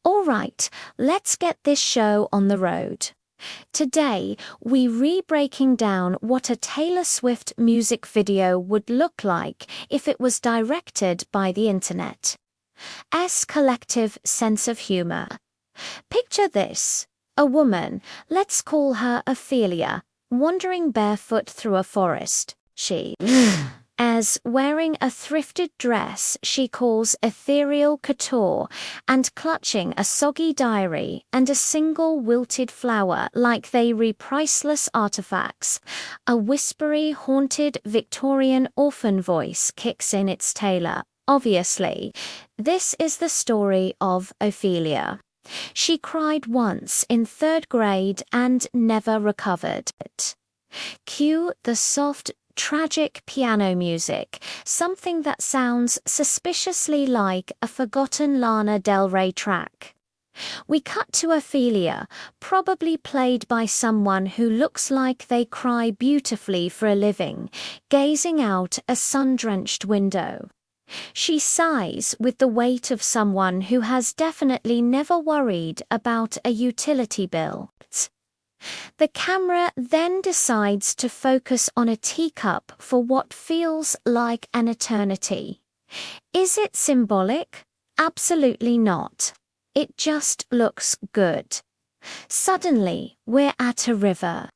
All right, let's get this show on the road. Today, we re-breaking down what a Taylor Swift music video would look like if it was directed by the internet's collective sense of humor. Picture this: a woman, let's call her Ophelia, wandering barefoot through a forest. She as wearing a thrifted dress she calls ethereal couture and clutching a soggy diary and a single wilted flower like they were priceless artifacts. A whispery, haunted Victorian orphan voice kicks in its Taylor. Obviously, this is the story of Ophelia. She cried once in 3rd grade and never recovered. Cue the soft, tragic piano music, something that sounds suspiciously like a forgotten Lana Del Rey track. We cut to Ophelia, probably played by someone who looks like they cry beautifully for a living, gazing out a sun-drenched window. She sighs with the weight of someone who has definitely never worried about a utility bill. The camera then decides to focus on a teacup for what feels like an eternity. Is it symbolic? Absolutely not. It just looks good. Suddenly, we're at a river.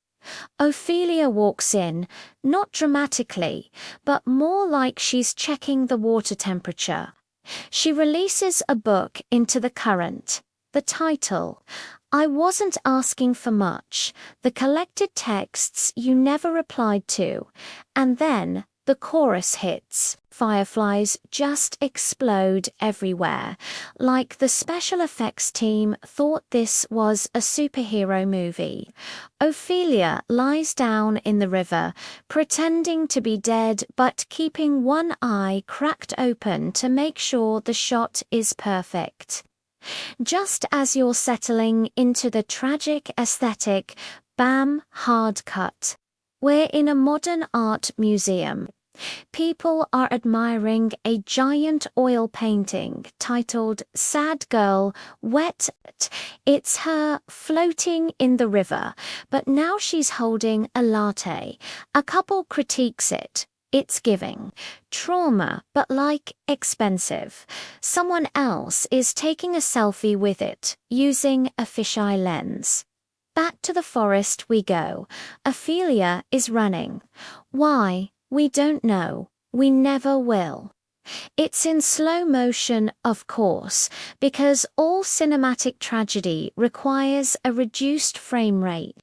Ophelia walks in, not dramatically, but more like she's checking the water temperature. She releases a book into the current. The title, I Wasn't Asking for Much, the collected texts you never replied to, and then the chorus hits. Fireflies just explode everywhere, like the special effects team thought this was a superhero movie. Ophelia lies down in the river, pretending to be dead but keeping one eye cracked open to make sure the shot is perfect. Just as you're settling into the tragic aesthetic, bam, hard cut. We're in a modern art museum. People are admiring a giant oil painting titled Sad Girl, Wet. It's her floating in the river, but now she's holding a latte. A couple critiques it. It's giving trauma, but like expensive. Someone else is taking a selfie with it, using a fisheye lens. Back to the forest we go. Ophelia is running. Why? We don't know. We never will. It's in slow motion, of course, because all cinematic tragedy requires a reduced frame rate.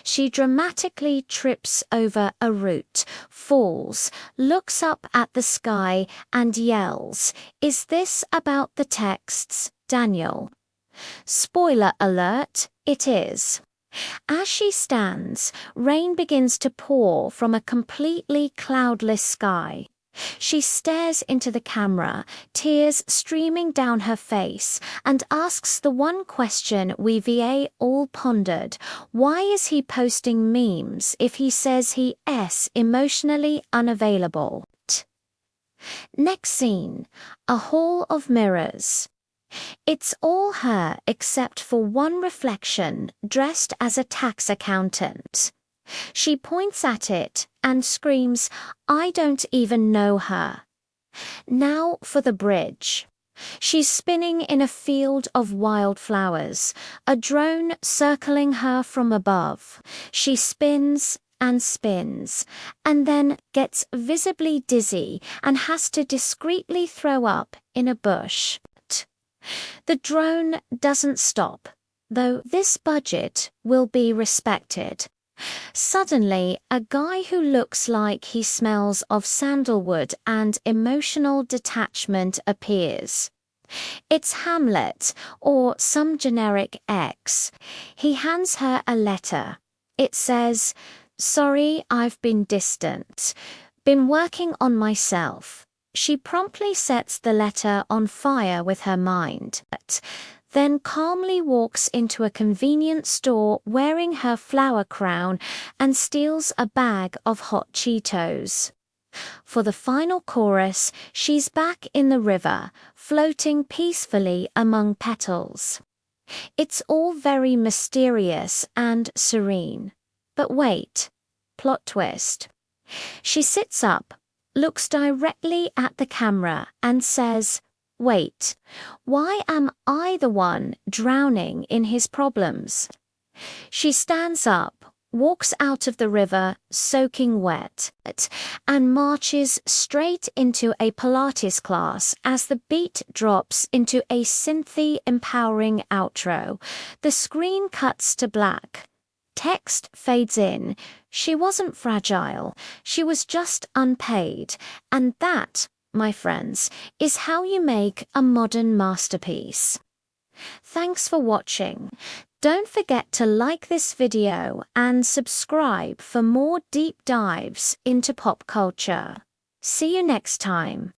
She dramatically trips over a root, falls, looks up at the sky, and yells, "Is this about the texts, Daniel?" Spoiler alert, it is. As she stands, rain begins to pour from a completely cloudless sky. She stares into the camera, tears streaming down her face, and asks the one question we've all pondered. Why is he posting memes if he says he is emotionally unavailable? Next scene, a hall of mirrors. It's all her except for one reflection dressed as a tax accountant. She points at it and screams, "I don't even know her." Now for the bridge. She's spinning in a field of wildflowers, a drone circling her from above. She spins and spins, and then gets visibly dizzy and has to discreetly throw up in a bush. The drone doesn't stop, though this budget will be respected. Suddenly, a guy who looks like he smells of sandalwood and emotional detachment appears. It's Hamlet, or some generic ex. He hands her a letter. It says, "Sorry, I've been distant. Been working on myself." She promptly sets the letter on fire with her mind, then calmly walks into a convenience store wearing her flower crown and steals a bag of hot Cheetos. For the final chorus, she's back in the river, floating peacefully among petals. It's all very mysterious and serene. But wait, plot twist. She sits up, looks directly at the camera and says, "Wait, why am I the one drowning in his problems?" She stands up, walks out of the river, soaking wet, and marches straight into a Pilates class as the beat drops into a synthy, empowering outro. The screen cuts to black. Text fades in. She wasn't fragile. She was just unpaid. And that, my friends, is how you make a modern masterpiece. Thanks for watching. Don't forget to like this video and subscribe for more deep dives into pop culture. See you next time.